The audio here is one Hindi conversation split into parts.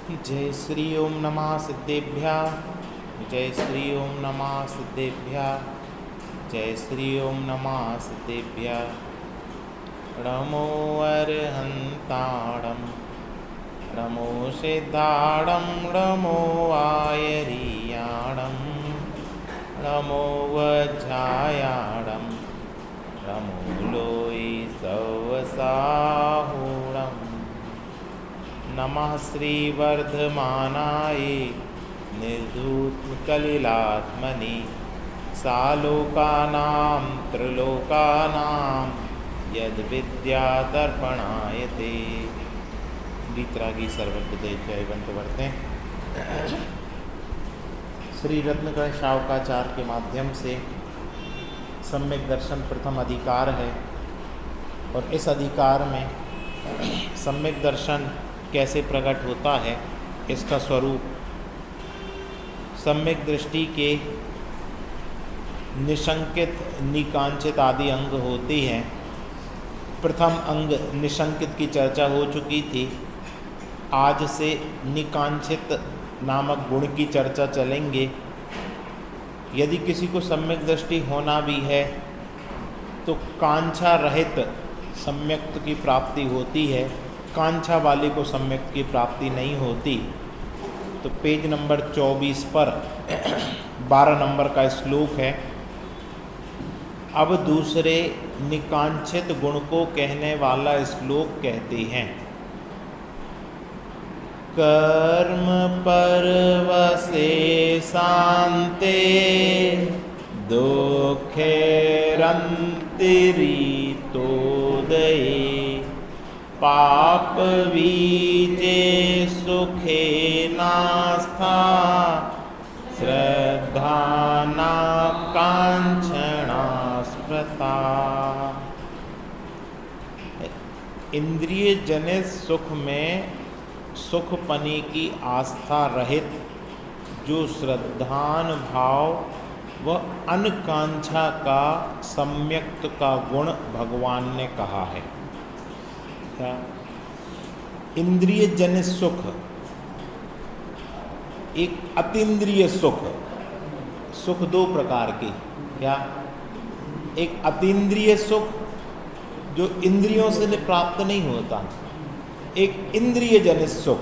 जय श्री ओम नमः सिद्धेभ्यः। जय श्री ओम नमः सिद्धेभ्यः। जय श्री ओम नमः सिद्धेभ्यः। नमो अरहन्ताणं नमो सिद्धाणं नमो आयर्याणं नमो वज्रायाणं नमो लोई सवसाहूणम्। नमः श्रीवर्धमानाय निर्धूतकलिलात्मनि सालोकानां त्रिलोकानां यद्विद्यादर्पणायते। गीतरागी सर्वज्ञ जयवंत वर्ते। श्री रत्नगण शावकाचार्य के माध्यम से सम्यक दर्शन प्रथम अधिकार है और इस अधिकार में सम्यक दर्शन कैसे प्रकट होता है, इसका स्वरूप सम्यक दृष्टि के निशंकित निकांचित आदि अंग होते हैं। प्रथम अंग निशंकित की चर्चा हो चुकी थी। आज से निकांचित नामक गुण की चर्चा चलेंगे। यदि किसी को सम्यक दृष्टि होना भी है तो कांछा रहित सम्यक्त की प्राप्ति होती है, कांछा वाले को सम्यक्त की प्राप्ति नहीं होती। तो पेज नंबर 24 पर 12 नंबर का श्लोक है। अब दूसरे निकांक्षित गुण को कहने वाला श्लोक कहते हैं। कर्म परवसे शांते दुःखेरंतिरितोदये पाप बीजे सुखे नास्था श्रद्धाना कांक्षणा स्मृता। इंद्रिय जनित सुख में सुखपने की आस्था रहित जो श्रद्धान भाव व अनकांक्षा का सम्यक्त का गुण भगवान ने कहा है। इंद्रिय जनित सुख, एक अतीन्द्रिय सुख, सुख दो प्रकार के। क्या? एक अतीन्द्रिय सुख जो इंद्रियों से प्राप्त नहीं होता, एक इंद्रिय जनित सुख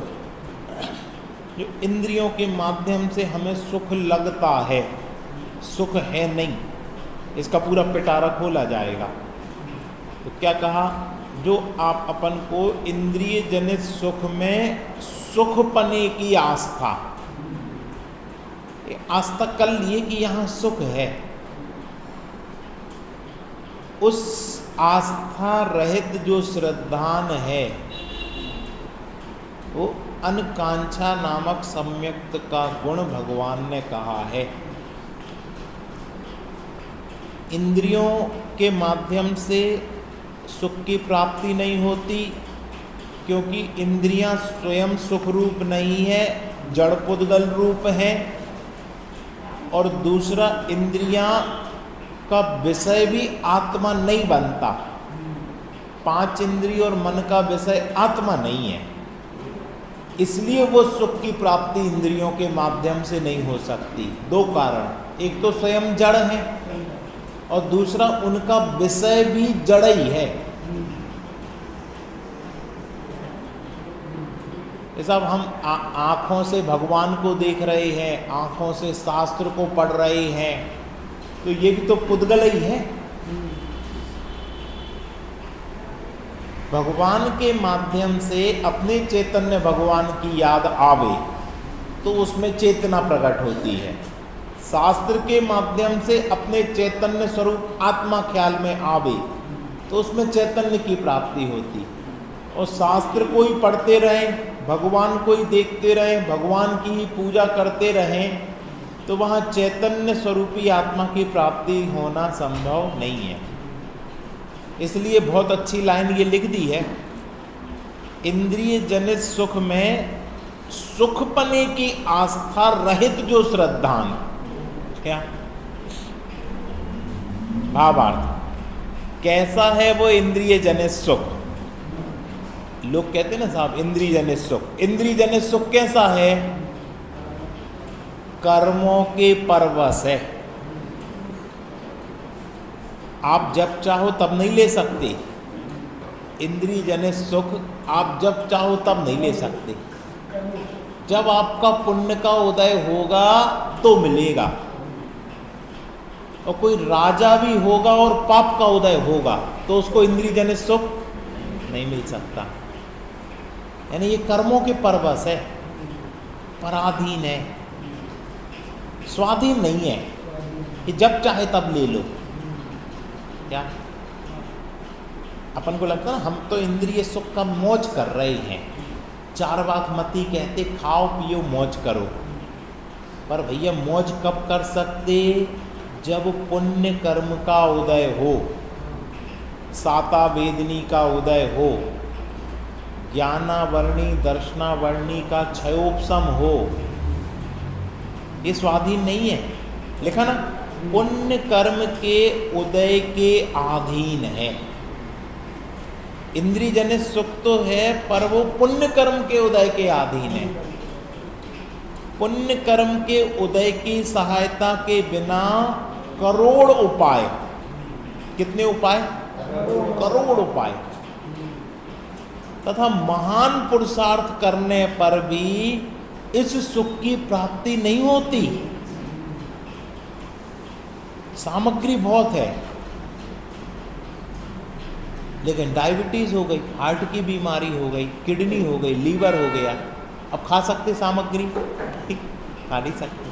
जो इंद्रियों के माध्यम से हमें सुख लगता है, सुख है नहीं, इसका पूरा पिटारा खोला जाएगा। तो क्या कहा? जो आप अपन को इंद्रिय जनित सुख में सुख पने की आस्था, आस्था कर लिए कि यहाँ सुख है, उस आस्था रहित जो श्रद्धान है वो अनकांक्षा नामक सम्यक्त का गुण भगवान ने कहा है। इंद्रियों के माध्यम से सुख की प्राप्ति नहीं होती क्योंकि इंद्रियां स्वयं सुख रूप नहीं है, जड़ पुद्गल रूप है। और दूसरा, इंद्रियां का विषय भी आत्मा नहीं बनता। 5 इंद्रिय और मन का विषय आत्मा नहीं है, इसलिए वो सुख की प्राप्ति इंद्रियों के माध्यम से नहीं हो सकती। 2 कारण, एक तो स्वयं जड़ है और दूसरा उनका विषय भी जड़ ही है। जैसा हम आँखों से भगवान को देख रहे हैं, आँखों से शास्त्र को पढ़ रहे हैं, तो ये भी तो पुद्गल ही है। भगवान के माध्यम से अपने चैतन्य भगवान की याद आवे तो उसमें चेतना प्रकट होती है। शास्त्र के माध्यम से अपने चैतन्य स्वरूप आत्मा ख्याल में आवे तो उसमें चैतन्य की प्राप्ति होती। और शास्त्र को ही पढ़ते रहें, भगवान को ही देखते रहें, भगवान की ही पूजा करते रहें, तो वहाँ चैतन्य स्वरूपी आत्मा की प्राप्ति होना संभव नहीं है। इसलिए बहुत अच्छी लाइन ये लिख दी है, इंद्रिय जनित सुख में सुखपने की आस्था रहित जो श्रद्धान। क्या भावार्थ? कैसा है वो इंद्रिय जनित सुख? लोग कहते हैं ना साहब इंद्रिय जनित सुख। इंद्रिय जनित सुख कैसा है? कर्मों के परवश है। आप जब चाहो तब नहीं ले सकते। इंद्रिय जनित सुख आप जब चाहो तब नहीं ले सकते। जब आपका पुण्य का उदय होगा तो मिलेगा। और कोई राजा भी होगा और पाप का उदय होगा तो उसको इंद्रिय जनित सुख नहीं मिल सकता। यानी ये कर्मों के परवश है, पराधीन है, स्वाधीन नहीं है। ये जब चाहे तब ले लो। क्या अपन को लगता है ना हम तो इंद्रिय सुख का मौज कर रहे हैं। चारवाकमती कहते खाओ पियो मौज करो। पर भैया मौज कब कर सकते? जब पुण्य कर्म का उदय हो, साता वेदनी का उदय हो, ज्ञानावर्णी दर्शनावर्णी का क्षयोपशम हो। ये स्वाधीन नहीं है। लिखा ना पुण्य कर्म के उदय के अधीन है। इंद्रिय जनित सुख तो है पर वो पुण्य कर्म के उदय के अधीन है। पुण्य कर्म के उदय की सहायता के बिना करोड़ उपाय, कितने उपाय? करोड़ उपाय तथा महान पुरुषार्थ करने पर भी इस सुख की प्राप्ति नहीं होती। सामग्री बहुत है, लेकिन डायबिटीज हो गई, हार्ट की बीमारी हो गई, किडनी हो गई, लीवर हो गया, अब खा सकते सामग्री? खा नहीं सकते।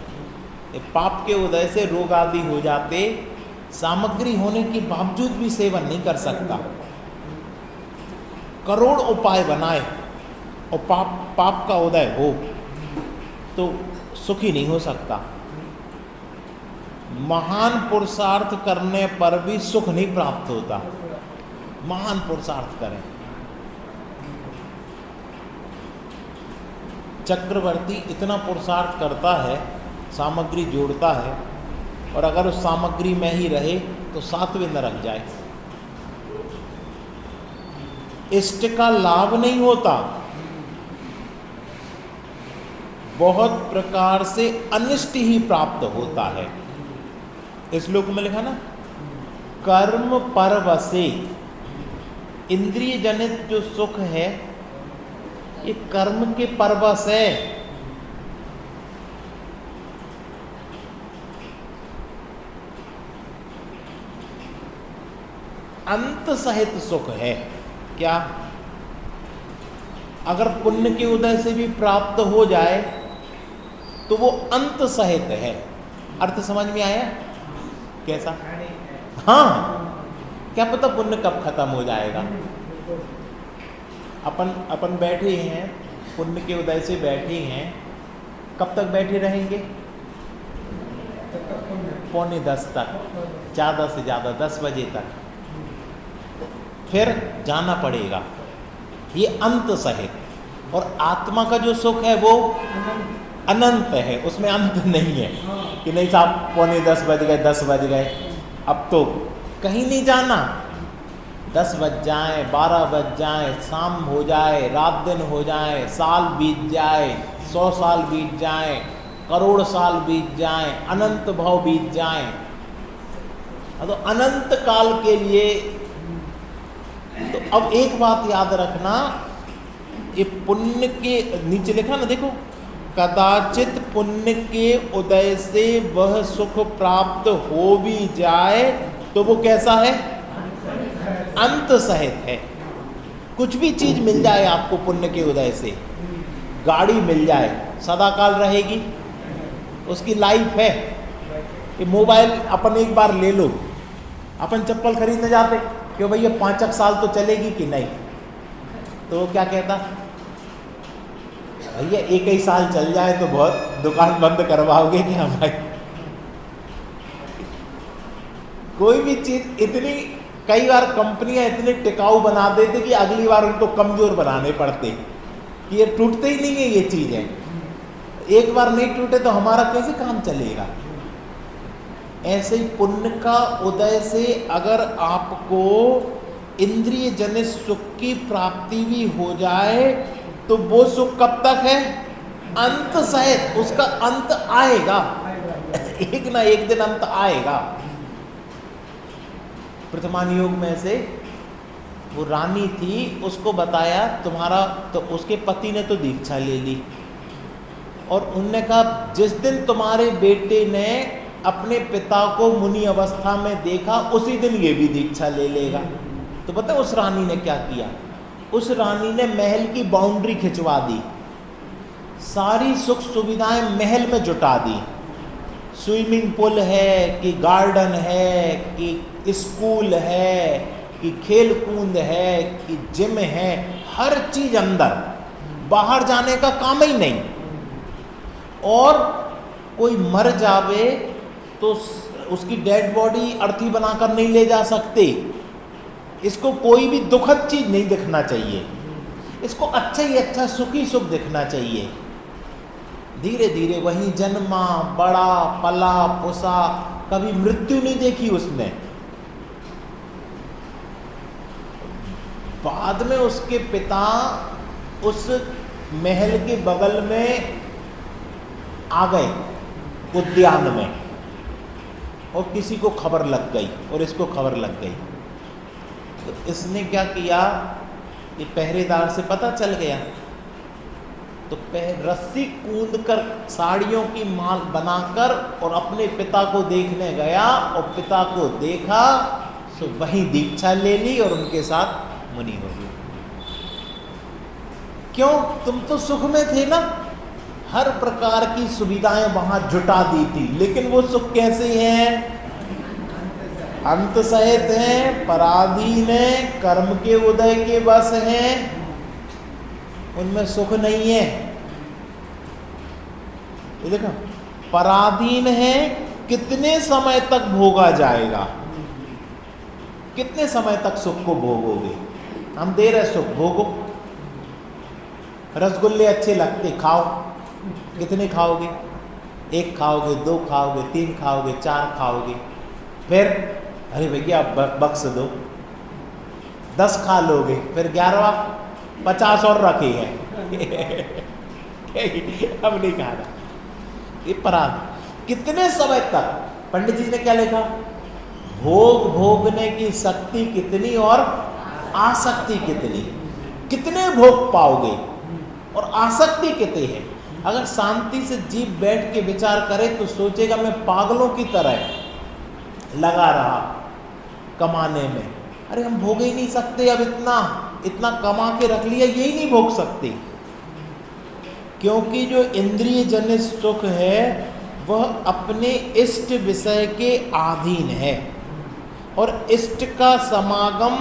पाप के उदय से रोग आदि हो जाते, सामग्री होने के बावजूद भी सेवन नहीं कर सकता। करोड़ उपाय बनाए और पाप का उदय हो तो सुखी नहीं हो सकता। महान पुरुषार्थ करने पर भी सुख नहीं प्राप्त होता। महान पुरुषार्थ करें। चक्रवर्ती इतना पुरुषार्थ करता है, सामग्री जोड़ता है, और अगर उस सामग्री में ही रहे तो 7वें नरक जाए। इष्ट का लाभ नहीं होता, बहुत प्रकार से अनिष्ट ही प्राप्त होता है। इस श्लोक में लिखा ना कर्म परवशे। इंद्रिय जनित जो सुख है ये कर्म के परवश है। अंत सहित सुख है। क्या? अगर पुण्य के उदय से भी प्राप्त हो जाए तो वो अंत सहित है। अर्थ समझ में आया? कैसा? हाँ, क्या पता पुण्य कब खत्म हो जाएगा। अपन बैठे हैं, पुण्य के उदय से बैठे हैं, कब तक बैठे रहेंगे? 9:45 तक, ज़्यादा से ज़्यादा 10 बजे तक, फिर जाना पड़ेगा। ये अंत सहित। और आत्मा का जो सुख है वो अनंत है, उसमें अंत नहीं है कि नहीं साहब 9:45 बज गए, 10 बज गए, अब तो कहीं नहीं जाना। 10 बज जाए, 12 बज जाए, शाम हो जाए, रात दिन हो जाए, साल बीत जाए, 100 साल बीत जाए, करोड़ साल बीत जाए, अनंत भाव बीत जाए, तो अनंत काल के लिए। तो अब एक बात याद रखना, ये पुण्य के नीचे लिखा ना, देखो, कदाचित पुण्य के उदय से वह सुख प्राप्त हो भी जाए तो वो कैसा है? अंत सहित है। कुछ भी चीज मिल जाए आपको पुण्य के उदय से, गाड़ी मिल जाए, सदाकाल रहेगी? उसकी लाइफ है। ये मोबाइल अपन एक बार ले लो, अपन चप्पल खरीदने जाते क्यों भैया 5 साल तो चलेगी कि नहीं, तो वो क्या कहता? भैया 1 ही साल चल जाए तो बहुत, दुकान बंद करवाओगे क्या भाई? कोई भी चीज इतनी, कई बार कंपनियां इतनी टिकाऊ बना देते कि अगली बार उनको कमजोर बनाने पड़ते कि ये टूटते ही नहीं है ये चीजें। एक बार नहीं टूटे तो हमारा कैसे काम चलेगा? ऐसे ही पुण्य का उदय से अगर आपको इंद्रिय जनित सुख की प्राप्ति भी हो जाए तो वो सुख कब तक है? अंत सहित, उसका अंत आएगा, एक ना एक दिन अंत आएगा। प्रथमान योग में से वो रानी थी, उसको बताया तुम्हारा, तो उसके पति ने तो दीक्षा ले ली और उनने कहा जिस दिन तुम्हारे बेटे ने अपने पिता को मुनि अवस्था में देखा उसी दिन ये भी दीक्षा ले लेगा। तो पता उस रानी ने क्या किया? उस रानी ने महल की बाउंड्री खिंचवा दी, सारी सुख सुविधाएं महल में जुटा दी। स्विमिंग पूल है कि गार्डन है कि स्कूल है कि खेल कूद है कि जिम है, हर चीज अंदर, बाहर जाने का काम ही नहीं। और कोई मर जावे तो उसकी डेड बॉडी अर्थी बनाकर नहीं ले जा सकते। इसको कोई भी दुखद चीज नहीं दिखना चाहिए, इसको अच्छा ही अच्छा सुखी सुख दिखना चाहिए। धीरे धीरे वहीं जन्मा, बड़ा, पला, पुसा, कभी मृत्यु नहीं देखी उसने। बाद में उसके पिता उस महल के बगल में आ गए उद्यान में और किसी को खबर लग गई और इसको खबर लग गई। तो इसने क्या किया कि पहरेदार से पता चल गया, तो रस्सी कूद कर साड़ियों की माल बनाकर और अपने पिता को देखने गया और पिता को देखा, सो वहीं दीक्षा ले ली और उनके साथ मुनि हो गई। क्यों? तुम तो सुख में थे ना, हर प्रकार की सुविधाएं वहां जुटा दी थी, लेकिन वो सुख कैसे हैं? अंत सहित हैं, पराधीन हैं, कर्म के उदय के बस हैं, उनमें सुख नहीं है। ये देखो, पराधीन है, कितने समय तक भोगा जाएगा, कितने समय तक सुख को भोगोगे? हम दे रहे सुख, भोगो। रसगुल्ले अच्छे लगते, खाओ। कितने खाओगे? 1 खाओगे, 2 खाओगे, 3 खाओगे, 4 खाओगे, फिर अरे भैया बक्स दो, 10 खा लोगे, फिर 11वां 50 और रखे हैं अब नहीं खा रहा। ये पराध कितने समय तक? पंडित जी ने क्या लिखा? भोग भोगने की शक्ति कितनी और आसक्ति कितनी, कितने भोग पाओगे और आसक्ति कितनी है। अगर शांति से जीव बैठ के विचार करे तो सोचेगा मैं पागलों की तरह लगा रहा कमाने में, अरे हम भोग ही नहीं सकते, अब इतना कमा के रख लिया, यही नहीं भोग सकते। क्योंकि जो इंद्रिय जनित सुख है वह अपने इष्ट विषय के अधीन है और इष्ट का समागम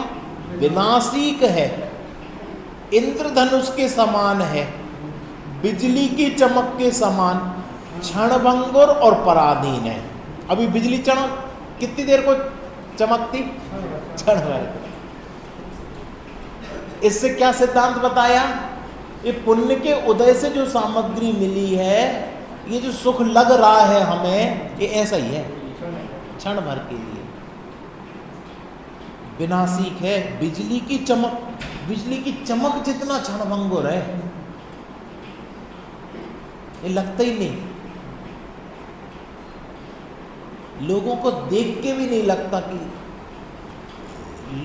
विनाशिक है, इंद्रधनुष के समान है, बिजली की चमक के समान क्षणभंगुर और पराधीन है। अभी बिजली चमक कितनी देर को चमकती? क्षण भर। इससे क्या सिद्धांत बताया? ये पुण्य के उदय से जो सामग्री मिली है, ये जो सुख लग रहा है हमें, ये ऐसा ही है, क्षण भर के लिए विनाशिक है। बिजली की चमक जितना क्षणभंगुर है, ये लगता ही नहीं। लोगों को देख के भी नहीं लगता कि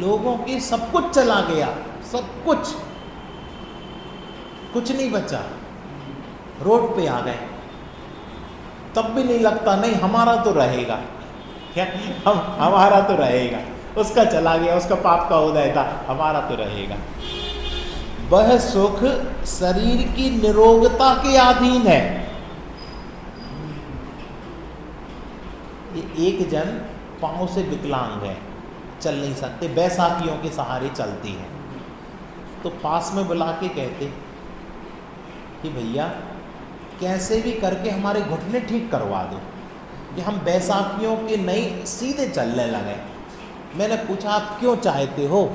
लोगों के सब कुछ चला गया, सब कुछ नहीं बचा, रोड पे आ गए, तब भी नहीं लगता नहीं हमारा तो रहेगा। क्या हमारा तो रहेगा, उसका चला गया, उसका पाप का उदय था, हमारा तो रहेगा। वह सुख शरीर की निरोगता के अधीन है। ये एक जन पांव से विकलांग है, चल नहीं सकते, बैसाखियों के सहारे चलती है, तो पास में बुला के कहते कि भैया कैसे भी करके हमारे घुटने ठीक करवा दो कि हम बैसाखियों के नहीं सीधे चलने लगे। मैंने पूछा आप क्यों चाहते हो?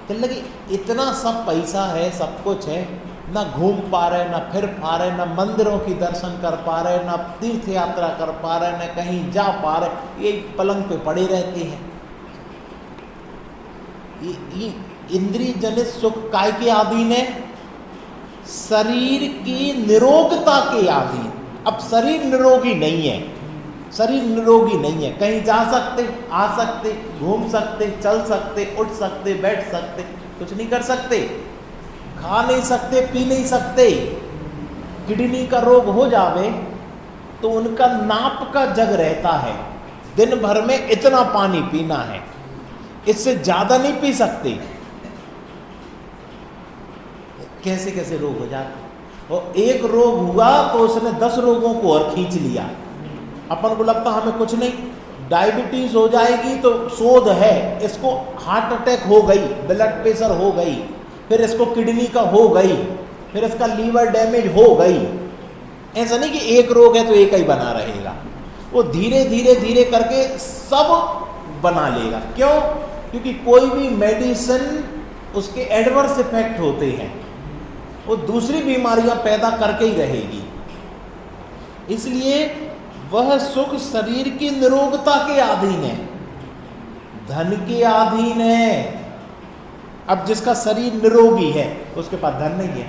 कहने लगे इतना सब पैसा है, सब कुछ है, ना घूम पा रहे, ना फिर पा रहे, ना मंदिरों की दर्शन कर पा रहे, ना तीर्थ यात्रा कर पा रहे, ना कहीं जा पा रहे, ये पलंग पे पड़े रहते हैं। ये इंद्रिय जनित सुख काय के अधीन है? शरीर की निरोगता के अधीन। अब शरीर निरोगी नहीं है, शरीर निरोगी नहीं है, कहीं जा सकते, आ सकते, घूम सकते, चल सकते, उठ सकते, बैठ सकते, कुछ नहीं कर सकते, खा नहीं सकते, पी नहीं सकते। किडनी का रोग हो जावे तो उनका नाप का जग रहता है, दिन भर में इतना पानी पीना है, इससे ज्यादा नहीं पी सकते। कैसे कैसे रोग हो जाते। और एक रोग हुआ तो उसने 10 रोगों को और खींच लिया। अपन को लगता हमें कुछ नहीं, डायबिटीज हो जाएगी तो शोध है, इसको हार्ट अटैक हो गई, ब्लड प्रेशर हो गई, फिर इसको किडनी का हो गई, फिर इसका लीवर डैमेज हो गई। ऐसा नहीं कि एक रोग है तो एक ही बना रहेगा, वो धीरे धीरे धीरे करके सब बना लेगा। क्यों? क्योंकि कोई भी मेडिसिन उसके एडवर्स इफेक्ट होते हैं, वो दूसरी बीमारियां पैदा करके ही रहेगी। इसलिए वह सुख शरीर की निरोगता के अधीन है, धन के अधीन है। अब जिसका शरीर निरोगी है उसके पास धन नहीं है,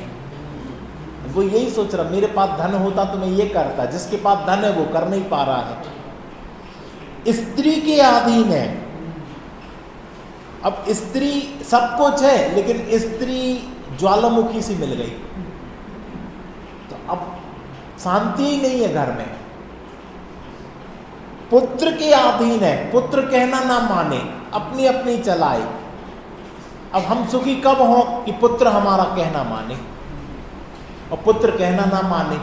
वो यही सोच रहा मेरे पास धन होता तो मैं ये करता। जिसके पास धन है वो कर नहीं पा रहा है। स्त्री के अधीन है। अब स्त्री सब कुछ है लेकिन स्त्री ज्वालामुखी सी मिल गई तो अब शांति ही नहीं है घर में। पुत्र के अधीन है, पुत्र कहना ना माने, अपनी अपनी चलाए। अब हम सुखी कब हों कि पुत्र हमारा कहना माने, और पुत्र कहना ना माने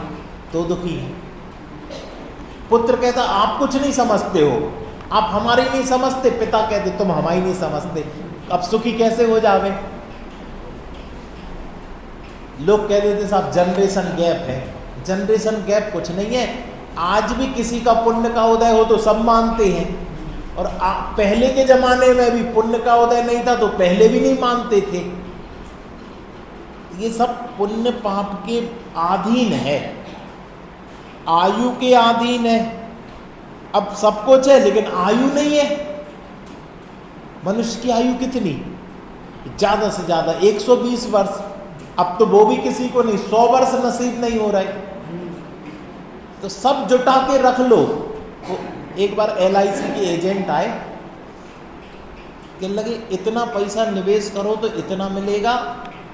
तो दुखी है। पुत्र कहता आप कुछ नहीं समझते हो, आप हमारी नहीं समझते, पिता कहते तुम हमारी नहीं समझते। अब सुखी कैसे हो जावे? लोग कह देते साहब जनरेशन गैप है। जनरेशन गैप कुछ नहीं है। आज भी किसी का पुण्य का उदय हो तो सब मानते हैं, और पहले के जमाने में भी पुण्य का उदय नहीं था तो पहले भी नहीं मानते थे। ये सब पुण्य पाप के अधीन है, आयु के अधीन है। अब सब कुछ है लेकिन आयु नहीं है। मनुष्य की आयु कितनी? ज्यादा से ज्यादा 120 वर्ष। अब तो वो भी किसी को नहीं, 100 वर्ष नसीब नहीं हो रहे। तो सब जुटा के रख लो। तो एक बार LIC के एजेंट आए, कहने लगे इतना पैसा निवेश करो तो इतना मिलेगा,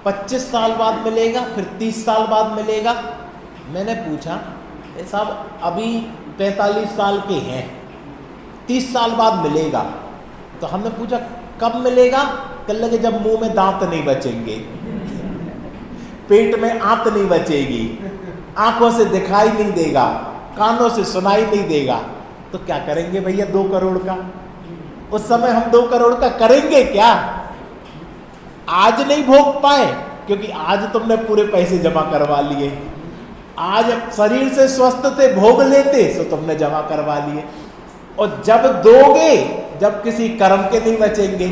25 साल बाद मिलेगा, फिर 30 साल बाद मिलेगा। मैंने पूछा साहब अभी 45 साल के हैं, 30 साल बाद मिलेगा। तो हमने पूछा कब मिलेगा? कहने लगे जब मुंह में दांत नहीं बचेंगे, पेट में आंत नहीं बचेगी, आंखों से दिखाई नहीं देगा, कानों से सुनाई नहीं देगा। तो क्या करेंगे भैया 2 करोड़ का? उस समय हम 2 करोड़ का करेंगे क्या? आज नहीं भोग पाए क्योंकि आज तुमने पूरे पैसे जमा करवा लिए। आज शरीर से स्वस्थ थे, भोग लेते तो तुमने जमा करवा लिए। और जब दोगे, जब किसी कर्म के नहीं बचेंगे।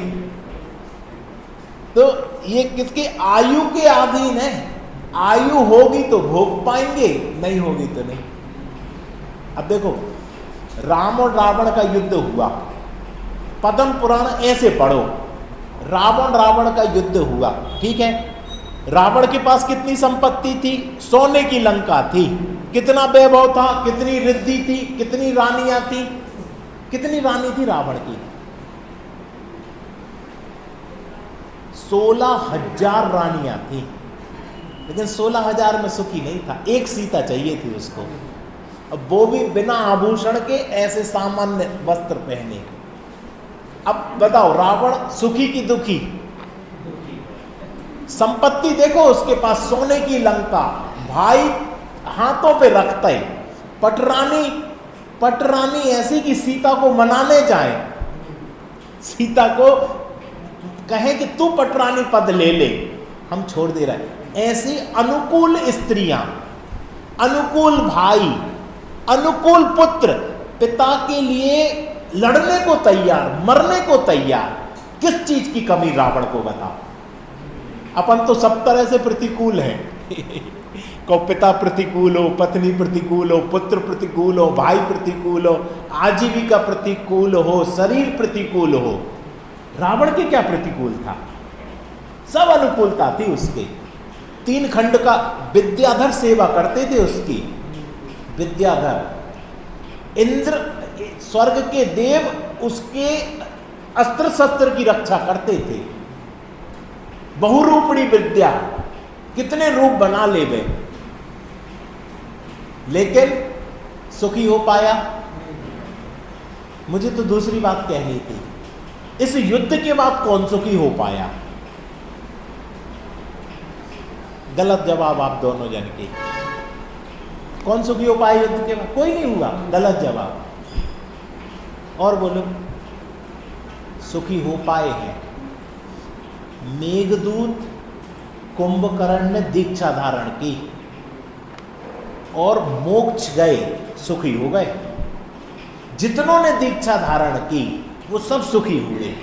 तो ये किसके? आयु के अधीन है। आयु होगी तो भोग पाएंगे, नहीं होगी तो नहीं। अब देखो राम और रावण का युद्ध हुआ, पद्म पुराण ऐसे पढ़ो, रावण का युद्ध हुआ, ठीक है। रावण के पास कितनी संपत्ति थी? सोने की लंका थी। कितना वैभव था, कितनी रिद्धि थी, कितनी रानियां थी? कितनी रानी थी रावण की? 16,000 रानियां थी, लेकिन 16,000 में सुखी नहीं था। एक सीता चाहिए थी उसको, अब वो भी बिना आभूषण के, ऐसे सामान्य वस्त्र पहने। अब बताओ रावण सुखी की दुखी? संपत्ति देखो उसके पास, सोने की लंका, भाई हाथों पे रखता है, पटरानी ऐसी कि सीता को मनाने जाए, सीता को कहे कि तू पटरानी पद ले ले, हम छोड़ दे रहे हैं। ऐसी अनुकूल स्त्रियां, अनुकूल भाई, अनुकूल पुत्र, पिता के लिए लड़ने को तैयार, मरने को तैयार। किस चीज की कमी रावण को बताओ? अपन तो सब तरह से प्रतिकूल हैं। को पिता प्रतिकूल हो, पत्नी प्रतिकूल हो, पुत्र प्रतिकूल हो, भाई प्रतिकूल हो, आजीविका प्रतिकूल हो, शरीर प्रतिकूल हो, रावण के क्या प्रतिकूल था, सब अनुकूलता थी उसके। 3 खंड का विद्याधर सेवा करते थे उसकी, विद्याधर। इंद्र स्वर्ग के देव उसके अस्त्र शस्त्र की रक्षा करते थे। बहुरूपणी विद्या, कितने रूप बना ले गए, लेकिन सुखी हो पाया? मुझे तो दूसरी बात कहनी थी, इस युद्ध के बाद कौन सुखी हो पाया? गलत जवाब आप दोनों जन के। कौन सुखी हो पाया युद्ध के बाद? कोई नहीं हुआ, गलत जवाब। और बोलो, सुखी हो पाए हैं मेघदूत कुंभकर्ण ने दीक्षा धारण की और मोक्ष गए, सुखी हो गए। जितनों ने दीक्षा धारण की वो सब सुखी हुए।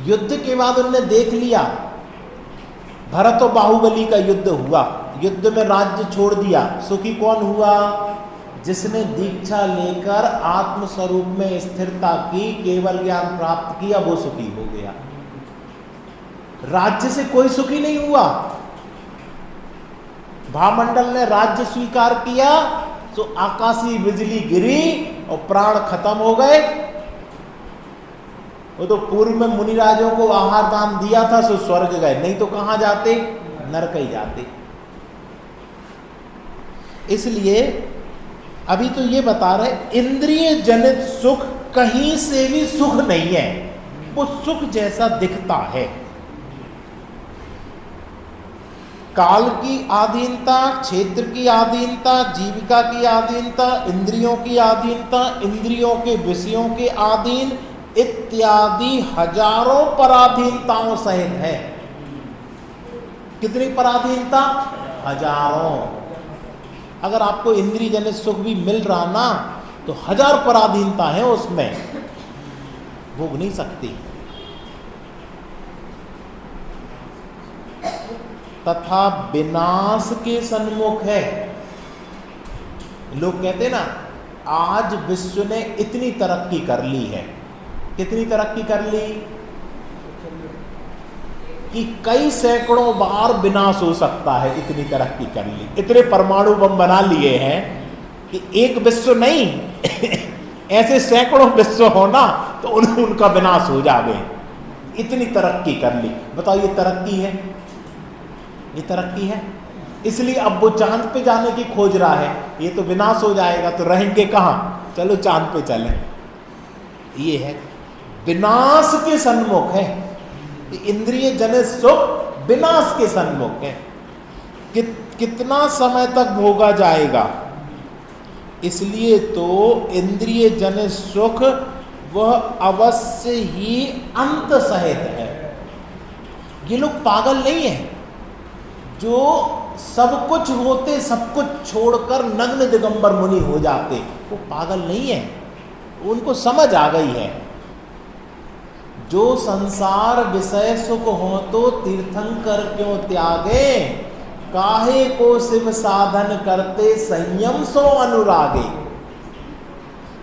युद्ध के बाद उन्होंने देख लिया, भरत और बाहुबली का युद्ध हुआ, युद्ध में राज्य छोड़ दिया, सुखी कौन हुआ? जिसने दीक्षा लेकर आत्म स्वरूप में स्थिरता की, केवल ज्ञान प्राप्त किया, वो सुखी हो गया। राज्य से कोई सुखी नहीं हुआ। भामंडल ने राज्य स्वीकार किया तो आकाशीय बिजली गिरी और प्राण खत्म हो गए। वो तो पूर्व में मुनिराजों को आहार दान दिया था सो स्वर्ग गए, नहीं तो कहां जाते? नरक ही जाते। इसलिए अभी तो ये बता रहे, इंद्रिय जनित सुख कहीं से भी सुख नहीं है, वो सुख जैसा दिखता है। काल की आधीनता, क्षेत्र की आधीनता, जीविका की आधीनता, इंद्रियों की आधीनता, इंद्रियों के विषयों के अधीन इत्यादि हजारों पराधीनताओं सहित है। कितनी पराधीनता? हजारों। अगर आपको इंद्रिय जनित सुख भी मिल रहा ना तो 1000 पराधीनता है उसमें, भोग नहीं सकती। तथा विनाश के सन्मुख है। लोग कहते हैं ना, आज विश्व ने इतनी तरक्की कर ली है। कितनी तरक्की कर ली? कि कई सैकड़ों बार विनाश हो सकता है, इतनी तरक्की कर ली। इतने परमाणु बम बना लिए हैं कि एक विश्व नहीं ऐसे सैकड़ों विश्व होना तो उनका विनाश हो जावे। इतनी तरक्की कर ली। बताओ, ये तरक्की है? ये तरक्की है? इसलिए अब वो चांद पे जाने की खोज रहा है। ये तो विनाश हो जाएगा तो रहेंगे कहां? चलो चांद पे चलें। ये है विनाश के सन्मुख है। इंद्रिय जनित सुख विनाश के सन्मुख है। कितना समय तक भोगा जाएगा? इसलिए तो इंद्रिय जनित सुख वह अवश्य ही अंत सहित है। ये लोग पागल नहीं है जो सब कुछ होते सब कुछ छोड़कर नग्न दिगंबर मुनि हो जाते, वो पागल नहीं है, उनको समझ आ गई है। जो संसार विषय सुख हो तो तीर्थंकर क्यों त्यागे, काहे को शिव साधन करते संयम सो अनुरागे।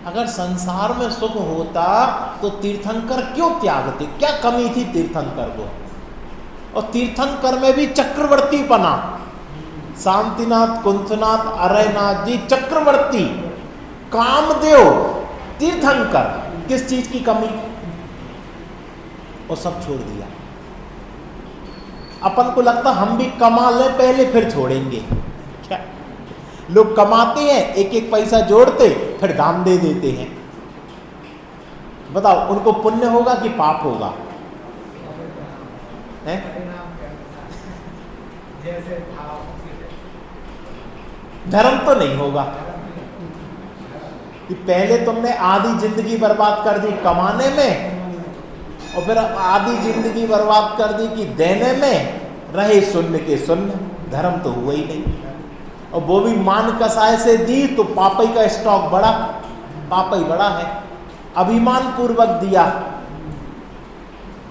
अगर संसार में सुख होता तो तीर्थंकर क्यों त्यागते? क्या कमी थी तीर्थंकर को? और तीर्थंकर में भी चक्रवर्ती बना। शांतिनाथ, कुंथनाथ, अरयनाथ जी चक्रवर्ती, कामदेव, तीर्थंकर, किस चीज की कमी? और सब छोड़ दिया। अपन को लगता हम भी कमा लें पहले फिर छोड़ेंगे। क्या लोग कमाते हैं, एक एक पैसा जोड़ते फिर दान दे देते हैं। बताओ, उनको पुण्य होगा कि पाप होगा? है? धर्म तो नहीं होगा कि पहले तुमने आधी जिंदगी बर्बाद कर दी कमाने में और फिर आधी जिंदगी बर्बाद कर दी कि देने में, रहे शून्य के शून्य। धर्म तो हुआ ही नहीं। और वो भी मान कसाय से दी तो पापई का स्टॉक बढ़ा, पापई बड़ा है। अभिमान पूर्वक दिया,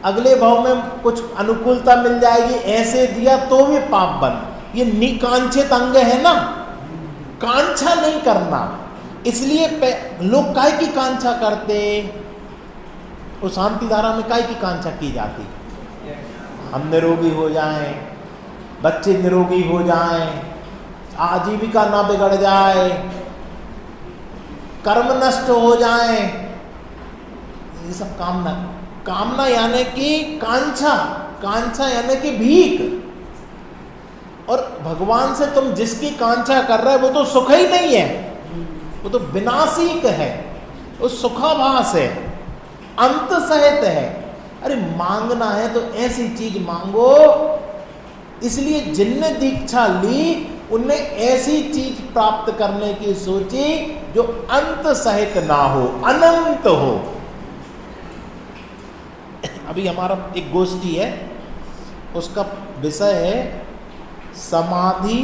अगले भाव में कुछ अनुकूलता मिल जाएगी, ऐसे दिया तो भी पाप बन। ये निकांक्षित अंग है ना, कांक्षा नहीं करना। इसलिए लोग काहे की कांक्षा करते? वो शांति धारा में काय की कांक्षा की जाती? हम निरोगी हो जाएं, बच्चे निरोगी हो जाएं, आजीविका ना बिगड़ जाए, कर्म नष्ट हो जाए, ये सब कामना। कामना यानी कि कांक्षा, कांक्षा यानी कि भीख। और भगवान से तुम जिसकी कांक्षा कर रहे हो वो तो सुख ही नहीं है, वो तो विनाशिक है, वो सुखाभास है, अंत सहित है। अरे मांगना है तो ऐसी चीज मांगो। इसलिए जिनने दीक्षा ली उनने ऐसी चीज प्राप्त करने की सोची जो अंत सहित ना हो, अनंत हो। अभी हमारा एक गोष्ठी है, उसका विषय है समाधि,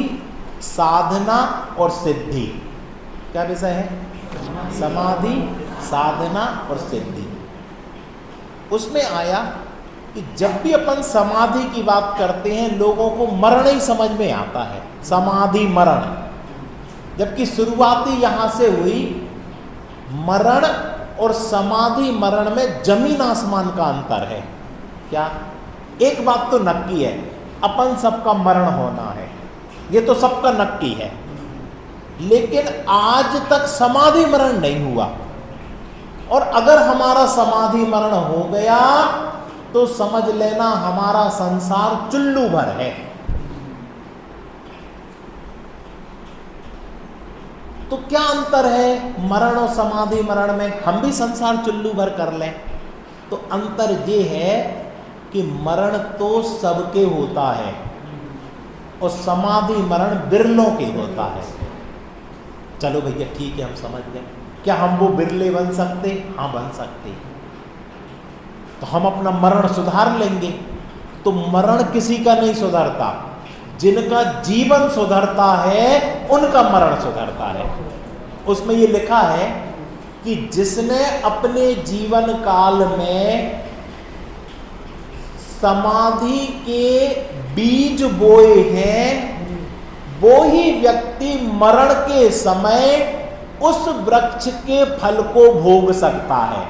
साधना और सिद्धि। क्या विषय है? समाधि, साधना और सिद्धि। उसमें आया कि जब भी अपन समाधि की बात करते हैं लोगों को मरण ही समझ में आता है, समाधि मरण। जबकि शुरुआती यहां से हुई, मरण और समाधि मरण में जमीन आसमान का अंतर है। क्या? एक बात तो नक्की है, अपन सबका मरण होना है, ये तो सबका नक्की है। लेकिन आज तक समाधि मरण नहीं हुआ। और अगर हमारा समाधि मरण हो गया तो समझ लेना हमारा संसार चुल्लू भर है। तो क्या अंतर है मरण और समाधि मरण में? हम भी संसार चुल्लू भर कर लें तो अंतर ये है कि मरण तो सबके होता है और समाधि मरण बिरलों के होता है। चलो भैया ठीक है, हम समझ गए। क्या हम वो बिरले बन सकते? हाँ बन सकते। तो हम अपना मरण सुधार लेंगे। तो मरण किसी का नहीं सुधरता, जिनका जीवन सुधरता है उनका मरण सुधरता है। उसमें ये लिखा है कि जिसने अपने जीवन काल में समाधि के बीज बोए हैं वो ही व्यक्ति मरण के समय उस वृक्ष के फल को भोग सकता है।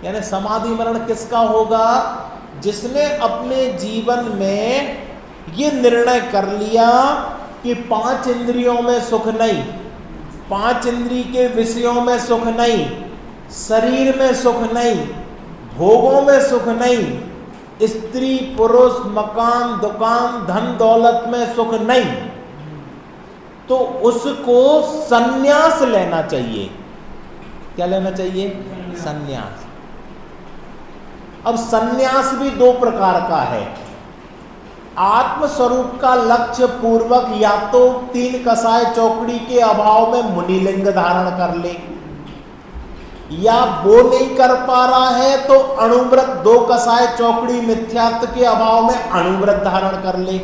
यानी समाधि मरण किसका होगा? जिसने अपने जीवन में ये निर्णय कर लिया कि 5 इंद्रियों में सुख नहीं, 5 इंद्रिय के विषयों में सुख नहीं, शरीर में सुख नहीं, भोगों में सुख नहीं, स्त्री पुरुष मकान दुकान धन दौलत में सुख नहीं, तो उसको संन्यास लेना चाहिए। क्या लेना चाहिए? संन्यास। अब संन्यास भी 2 प्रकार का है। आत्मस्वरूप का लक्ष्य पूर्वक या तो 3 कसाय चौकड़ी के अभाव में मुनिलिंग धारण कर ले, या वो नहीं कर पा रहा है तो अणुव्रत 2 कसाय चौकड़ी मिथ्यात्व के अभाव में अणुव्रत धारण कर ले,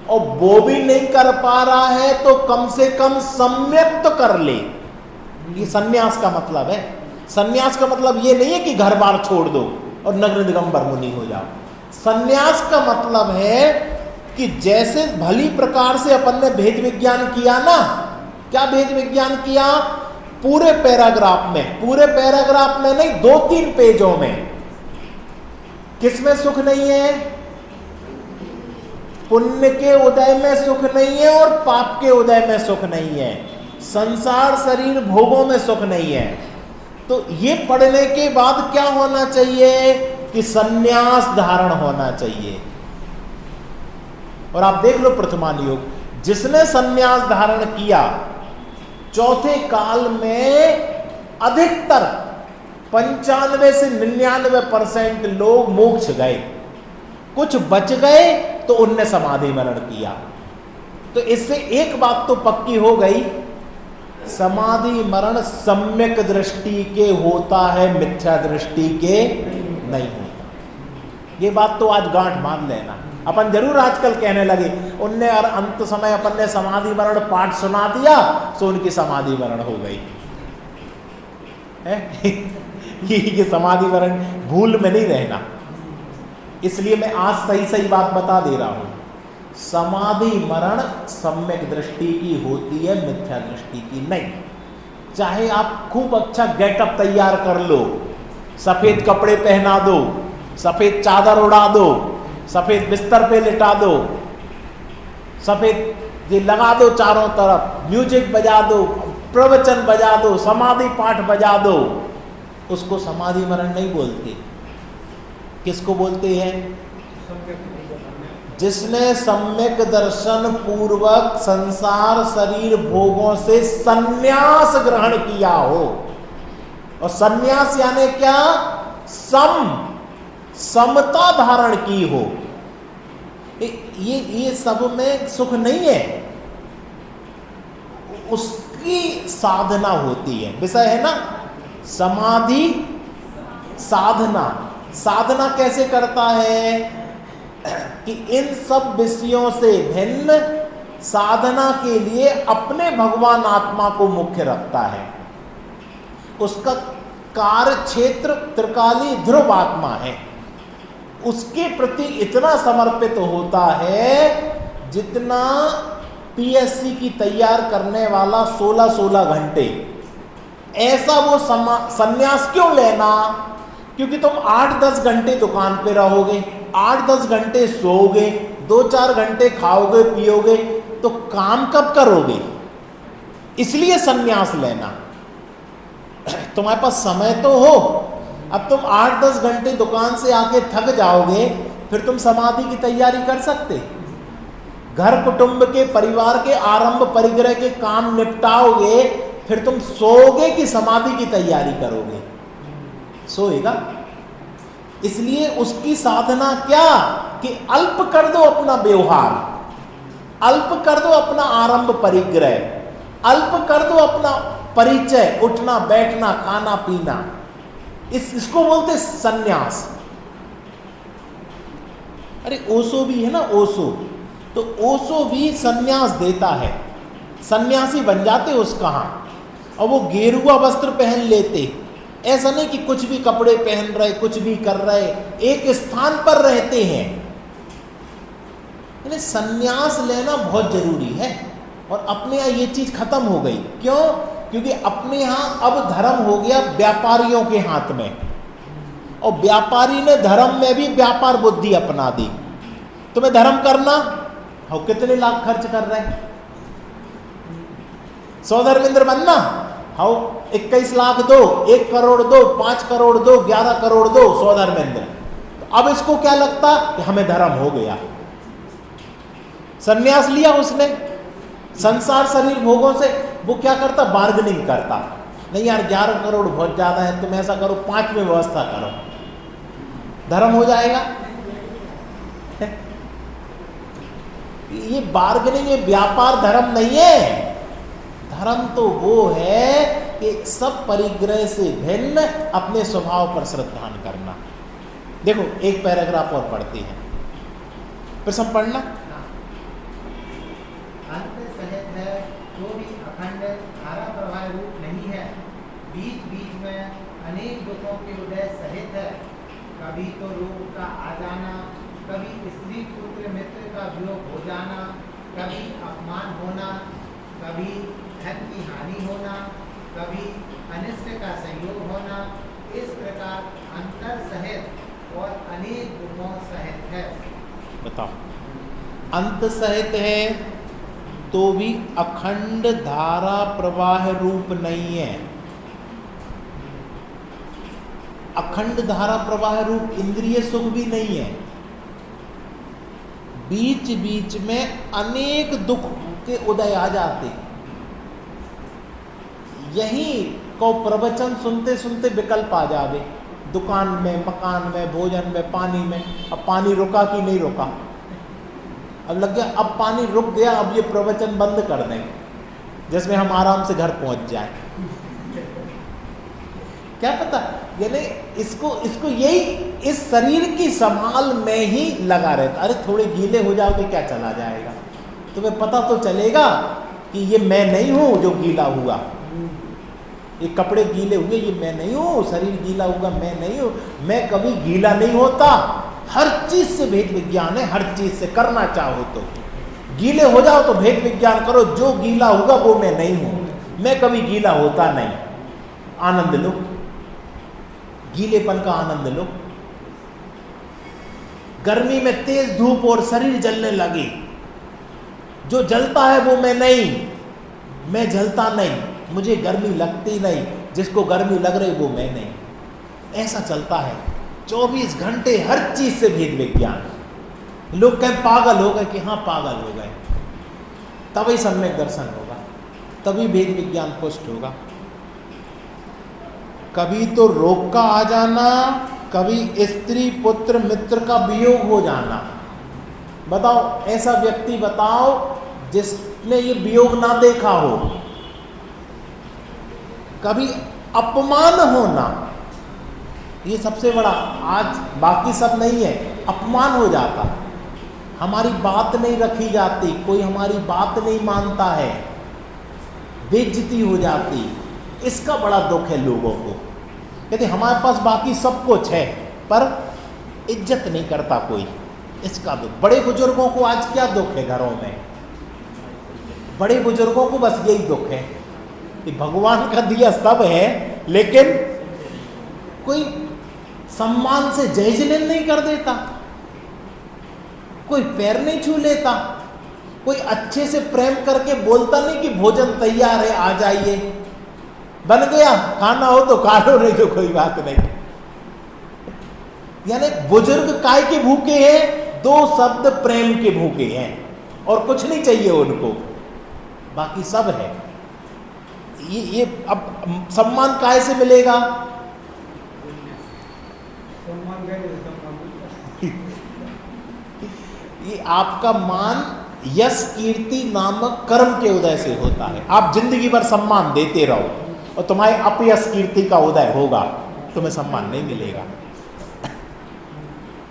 और वो भी नहीं कर पा रहा है तो कम से कम सम्यक तो कर ले। ये सन्यास का मतलब है। सन्यास का मतलब ये नहीं है कि घर बार छोड़ दो और नग्न दिगंबर मुनि हो जाओ। सन्यास का मतलब है कि जैसे भली प्रकार से अपन ने भेद विज्ञान किया ना, क्या भेद विज्ञान किया? पूरे पैराग्राफ में, पूरे पैराग्राफ में नहीं 2-3 पेजों में। किसमें सुख नहीं है? पुण्य के उदय में सुख नहीं है और पाप के उदय में सुख नहीं है, संसार शरीर भोगों में सुख नहीं है। तो ये पढ़ने के बाद क्या होना चाहिए कि सन्यास धारण होना चाहिए। और आप देख लो प्रथमान योग, जिसने सन्यास धारण किया चौथे काल में अधिकतर 95 से 99% लोग मोक्ष गए, कुछ बच गए तो उनने समाधि मरण किया। तो इससे एक बात तो पक्की हो गई, समाधि मरण सम्यक दृष्टि के होता है, मिथ्या दृष्टि के नहीं होता। ये बात तो आज गांठ बांध लेना। अपन जरूर आजकल कहने लगे उनने और अंत समय अपन ने समाधि मरण पाठ सुना दिया तो उनकी समाधि मरण हो गई है? ये समाधि मरण भूल में नहीं रहना। इसलिए मैं आज सही सही बात बता दे रहा हूं। समाधि मरण सम्यक दृष्टि की होती है, मिथ्या दृष्टि की नहीं। चाहे आप खूब अच्छा गेटअप तैयार कर लो, सफेद कपड़े पहना दो, सफेद चादर उड़ा दो, सफेद बिस्तर पे लिटा दो, सफेद ये लगा दो चारों तरफ, म्यूजिक बजा दो, प्रवचन बजा दो, समाधि पाठ बजा दो, उसको समाधि मरण नहीं बोलते। किसको बोलते हैं? जिसने सम्यक दर्शन पूर्वक संसार शरीर भोगों से संन्यास ग्रहण किया हो। और संन्यास यानी क्या? समता धारण की हो। ये सब में सुख नहीं है, उसकी साधना होती है। विषय है ना समाधि साधना। साधना कैसे करता है कि इन सब विषयों से भिन्न साधना के लिए अपने भगवान आत्मा को मुख्य रखता है। उसका कार्य क्षेत्र त्रिकाली ध्रुव आत्मा है, उसके प्रति इतना समर्पित होता है जितना पीएससी की तैयार करने वाला 16-16 घंटे। ऐसा वो संन्यास क्यों लेना? क्योंकि तुम 8-10 घंटे दुकान पे रहोगे, 8-10 घंटे सोओगे, 2-4 घंटे खाओगे पियोगे, तो काम कब करोगे? इसलिए संन्यास लेना। तुम्हारे पास समय तो हो, अब तुम 8-10 घंटे दुकान से आके थक जाओगे, फिर तुम समाधि की तैयारी कर सकते? घर कुटुंब के परिवार के आरंभ परिग्रह के काम निपटाओगे, फिर तुम सोओगे कि समाधि की तैयारी करोगे? सोएगा। इसलिए उसकी साधना क्या कि अल्प कर दो अपना व्यवहार, अल्प कर दो अपना आरंभ परिग्रह, अल्प कर दो अपना परिचय, उठना बैठना खाना पीना। इसको बोलते संन्यास। अरे ओशो भी है ना, ओशो, तो ओशो भी संन्यास देता है। सन्यासी बन जाते उस कहाँ, और वो गेरुआ वस्त्र पहन लेते। ऐसा नहीं कि कुछ भी कपड़े पहन रहे, कुछ भी कर रहे, एक स्थान पर रहते हैं। संन्यास लेना बहुत जरूरी है। और अपने यहाँ ये चीज खत्म हो गई। क्यों? क्योंकि अपने यहाँ अब धर्म हो गया व्यापारियों के हाथ में, और व्यापारी ने धर्म में भी व्यापार बुद्धि अपना दी। तुम्हें धर्म करना हो, कितने लाख खर्च कर रहे हैं? 100 धर्मेंद्र बनना हो, 21 लाख दो, 1 करोड़ दो, 5 करोड़ दो, 11 करोड़ दो, 100 धर्मेंद्र। तो अब इसको क्या लगता कि हमें धर्म हो गया। संन्यास लिया उसने संसार शरीर भोगों से। वो क्या करता? बार्गेनिंग करता। नहीं यार 11 करोड़ बहुत ज्यादा है, तुम ऐसा करो 5 में व्यवस्था करो, धर्म हो जाएगा। ये बार्गेनिंग, ये व्यापार धर्म नहीं है। धर्म तो वो है कि सब परिग्रह से भिन्न अपने स्वभाव पर श्रद्धान करना। देखो एक पैराग्राफ और पढ़ते हैं, प्रश्न पढ़ना। अंत सहित है तो भी अखंड धारा प्रवाह रूप नहीं है, बीच बीच में अनेक दुखों के उदय सहित है। कभी तो रोग का आ जाना, कभी स्त्री पुत्र मित्र का वियोग हो जाना, कभी अपमान होना, कभी धन की हानि होना, कभी अनिष्ट का संयोग होना। इस प्रकार अंतर सहित और अनेक दुखों सहित है। बताओ, अंत सहित है तो भी अखंड धारा प्रवाह रूप नहीं है। अखंड धारा प्रवाह रूप इंद्रिय सुख भी नहीं है। बीच बीच में अनेक दुख के उदय आ जाते। यही को प्रवचन सुनते सुनते विकल्प आ जावे, दुकान में, मकान में, भोजन में, पानी में। अब पानी रुका कि नहीं रुका, अब लग गया अब पानी रुक गया, अब ये प्रवचन बंद कर दें जिसमें हम आराम से घर पहुंच जाए। क्या पता, यानी इसको यही इस शरीर की संभाल में ही लगा रहता। अरे थोड़े गीले हो जाओगे क्या चला जाएगा, तुम्हें पता तो चलेगा कि ये मैं नहीं हूं जो गीला हुआ, ये कपड़े गीले हुए ये मैं नहीं हूं, शरीर गीला हुआ मैं नहीं हूं। मैं कभी गीला नहीं होता। हर चीज से भेद विज्ञान है, हर चीज से करना चाहो तो गीले हो जाओ तो भेद विज्ञान करो, जो गीला होगा वो मैं नहीं हूं। मैं कभी गीला होता नहीं, आनंद लो। गीलेपन का आनंद लो। गर्मी में तेज धूप और शरीर जलने लगे, जो जलता है वो मैं नहीं, मैं जलता नहीं, मुझे गर्मी लगती नहीं, जिसको गर्मी लग रही वो मैं नहीं, ऐसा चलता है 24 घंटे हर चीज से भेद विज्ञान। लोग कहें पागल हो गए, कि हाँ पागल हो गए, तभी सम्यक दर्शन होगा, तभी भेद विज्ञान पुष्ट होगा। कभी तो रोग का आ जाना, कभी स्त्री पुत्र मित्र का वियोग हो जाना। बताओ ऐसा व्यक्ति बताओ जिसने ये वियोग ना देखा हो। कभी अपमान होना, ये सबसे बड़ा, आज बाकी सब नहीं है, अपमान हो जाता, हमारी बात नहीं रखी जाती, कोई हमारी बात नहीं मानता है, बेइज्जती हो जाती, इसका बड़ा दुख है लोगों को। कहते हमारे पास बाकी सब कुछ है पर इज्जत नहीं करता कोई, इसका दुख। बड़े बुजुर्गों को आज क्या दुख है घरों में, बड़े बुजुर्गों को बस यही दुख है कि भगवान का दिया सब है लेकिन कोई सम्मान से जय जलन नहीं कर देता, कोई पैर नहीं छू लेता, कोई अच्छे से प्रेम करके बोलता नहीं कि भोजन तैयार है आ जाइए, बन गया, खाना हो तो खा लो, नहीं तो कोई बात नहीं। यानी बुजुर्ग काय के भूखे हैं, 2 शब्द प्रेम के भूखे हैं और कुछ नहीं चाहिए उनको, बाकी सब है। ये अब सम्मान काय से मिलेगा? ये आपका मान यश कीर्ति नामक कर्म के उदय से होता है। आप जिंदगी भर सम्मान देते रहो और तुम्हारे अपयश कीर्ति का उदय होगा, तुम्हें सम्मान नहीं मिलेगा।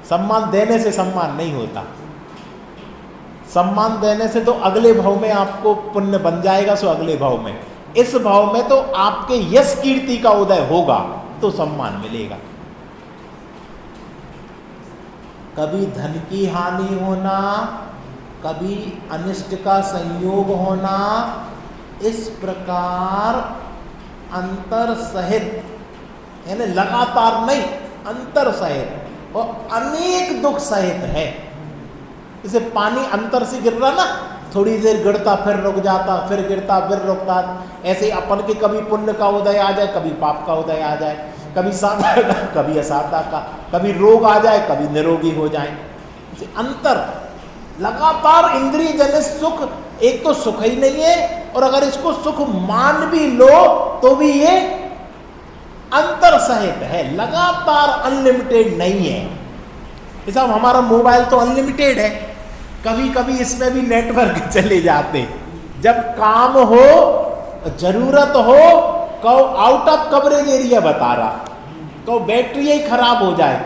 सम्मान देने से सम्मान नहीं होता, सम्मान देने से तो अगले भाव में आपको पुण्य बन जाएगा, सो अगले भाव में, इस भाव में तो आपके यश कीर्ति का उदय होगा तो सम्मान मिलेगा। कभी धन की हानि होना, कभी अनिष्ट का संयोग होना, इस प्रकार अंतर सहित, यानी लगातार नहीं, अंतर सहित और अनेक दुख सहित है। जैसे पानी अंतर से गिर रहा ना, थोड़ी देर गिरता फिर रुक जाता, फिर गिरता फिर रुकता, ऐसे ही अपन के कभी पुण्य का उदय आ जाए, कभी पाप का उदय आ जाए, कभी सादा का कभी असादा का, कभी रोग आ जाए कभी निरोगी हो जाए। अंतर लगातार इंद्रिय जनित सुख, एक तो सुख ही नहीं है और अगर इसको सुख मान भी लो तो भी ये अंतर सहित है, लगातार अनलिमिटेड नहीं है। जैसा हमारा मोबाइल तो अनलिमिटेड है, कभी कभी इसमें भी नेटवर्क चले जाते, जब काम हो जरूरत हो कहो आउट ऑफ कवरेज एरिया बता रहा, कहो बैटरी ही खराब हो जाए,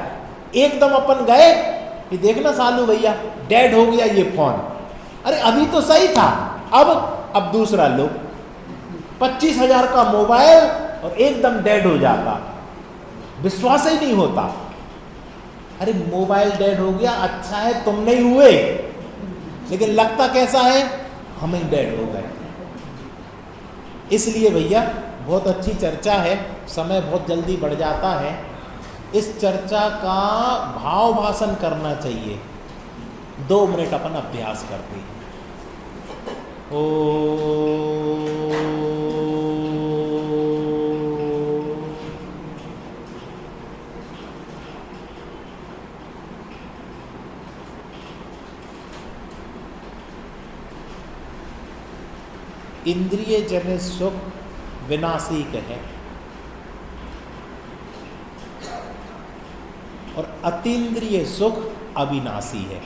एकदम अपन गए कि देखना सालू भैया डेड हो गया ये फोन, अरे अभी तो सही था, अब दूसरा लो, 25,000 का मोबाइल और एकदम डेड हो जाता, विश्वास ही नहीं होता। अरे मोबाइल डेड हो गया, अच्छा है तुम नहीं हुए, लेकिन लगता कैसा है, हम ही डेड हो गए। इसलिए भैया बहुत अच्छी चर्चा है, समय बहुत जल्दी बढ़ जाता है, इस चर्चा का भाव भाषण करना चाहिए। 2 मिनट अपन अभ्यास करते हैं। इंद्रिय जनित सुख विनाशिक है और अतीन्द्रिय सुख अविनाशी है।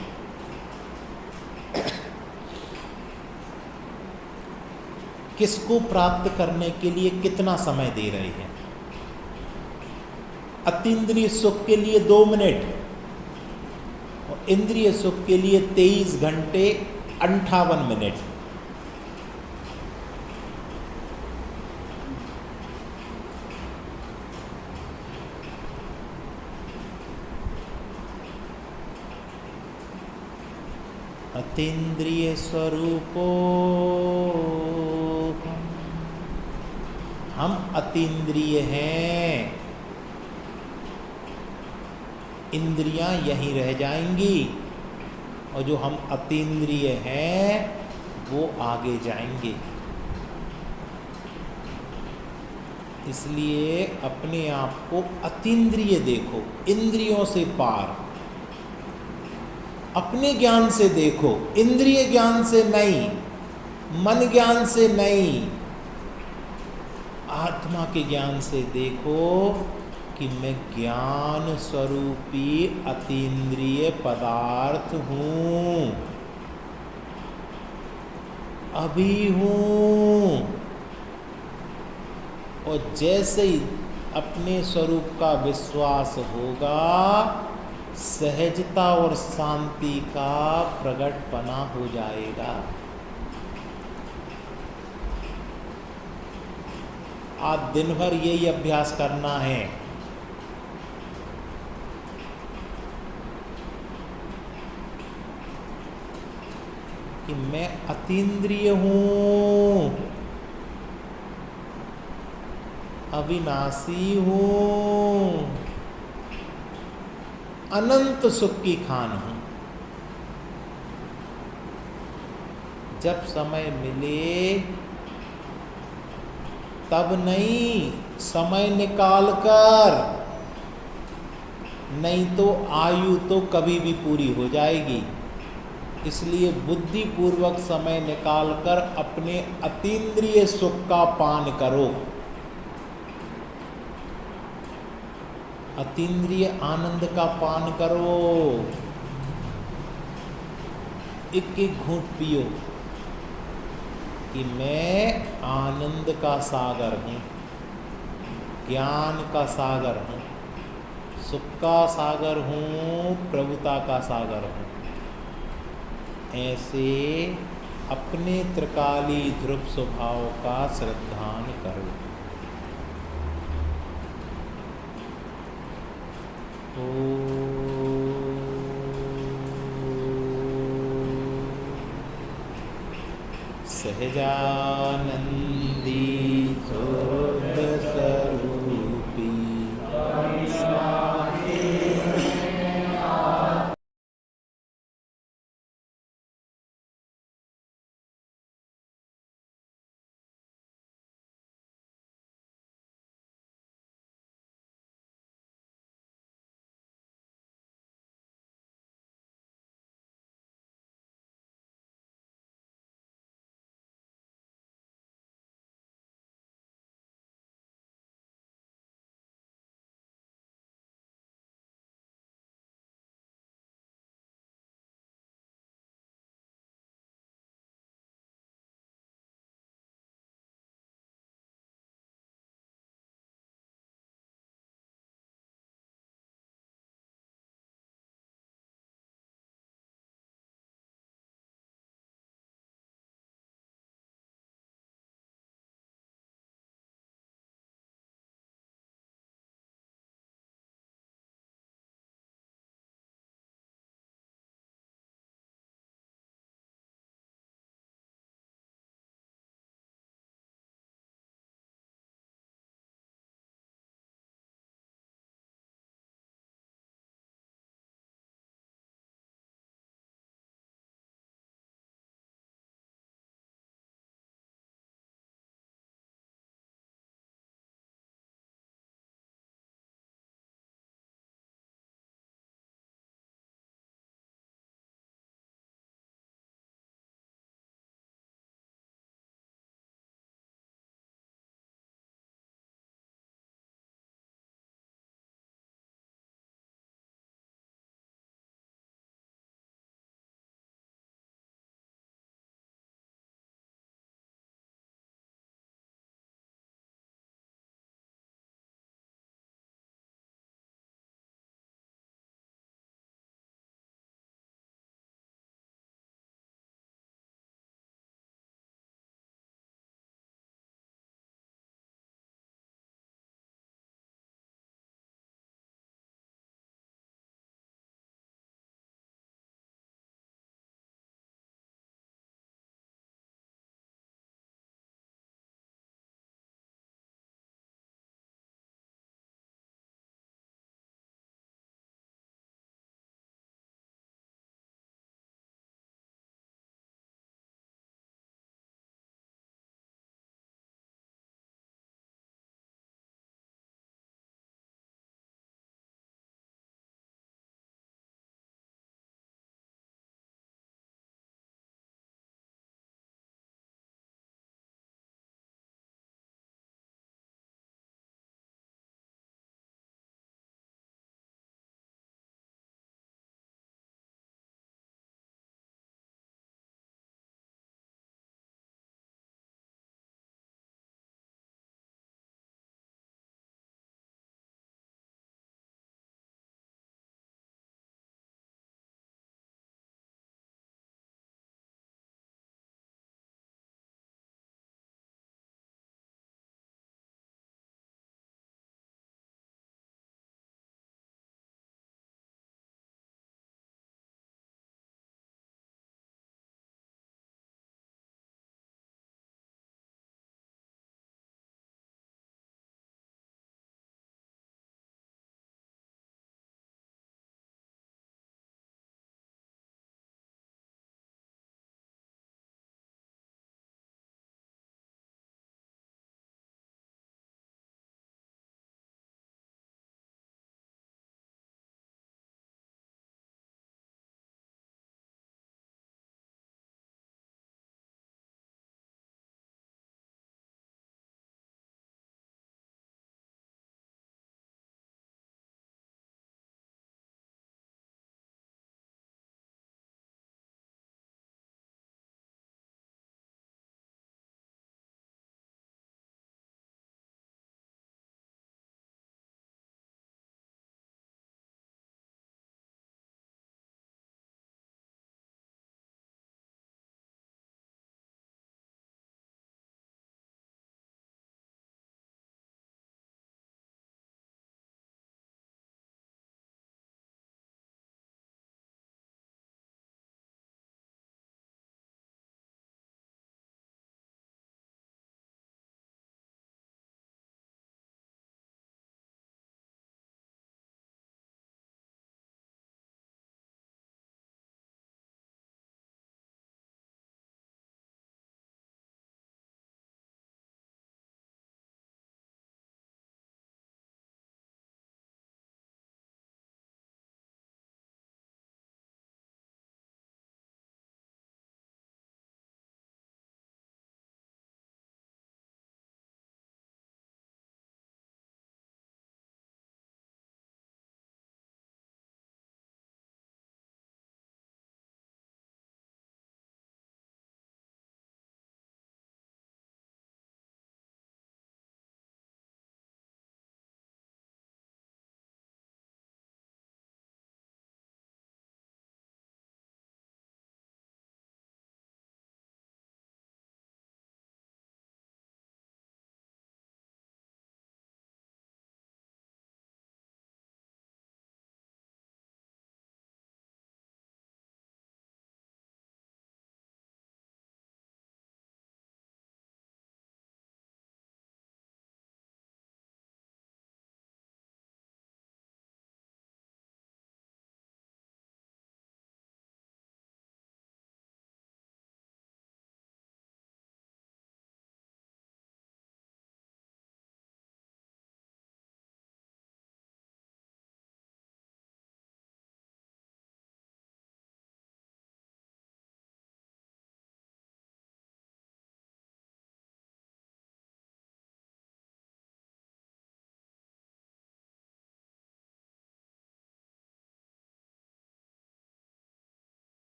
किसको प्राप्त करने के लिए कितना समय दे रहे हैं? अतीन्द्रिय सुख के लिए 2 मिनट और इंद्रिय सुख के लिए 23 घंटे 58 मिनट। अतीन्द्रिय स्वरूपो, हम अतीन्द्रिय हैं, इंद्रियां यहीं रह जाएंगी और जो हम अतीन्द्रिय हैं वो आगे जाएंगे। इसलिए अपने आप को अतीन्द्रिय देखो, इंद्रियों से पार। अपने ज्ञान से देखो, इंद्रिय ज्ञान से नहीं, मन ज्ञान से नहीं, आत्मा के ज्ञान से देखो कि मैं ज्ञान स्वरूपी अतीन्द्रिय पदार्थ हूँ, अभी हूँ। और जैसे ही अपने स्वरूप का विश्वास होगा, सहजता और शांति का प्रकटपना हो जाएगा। आज दिन भर यही अभ्यास करना है। कि मैं अतीन्द्रिय हूँ, अविनाशी हूँ, अनंत सुख की खान हूँ। जब समय मिले तब नहीं, समय निकाल कर, नहीं तो आयु तो कभी भी पूरी हो जाएगी। इसलिए बुद्धि पूर्वक समय निकाल कर अपने अतीन्द्रिय सुख का पान करो। अतीन्द्रिय आनंद का पान करो। एक एक घूंट पियो कि मैं आनंद का सागर हूँ, ज्ञान का सागर हूँ, सुख का सागर हूँ, प्रभुता का सागर हूँ। ऐसे अपने त्रिकाली ध्रुव स्वभाव का श्रद्धान करो। सहजानंदी शुद्ध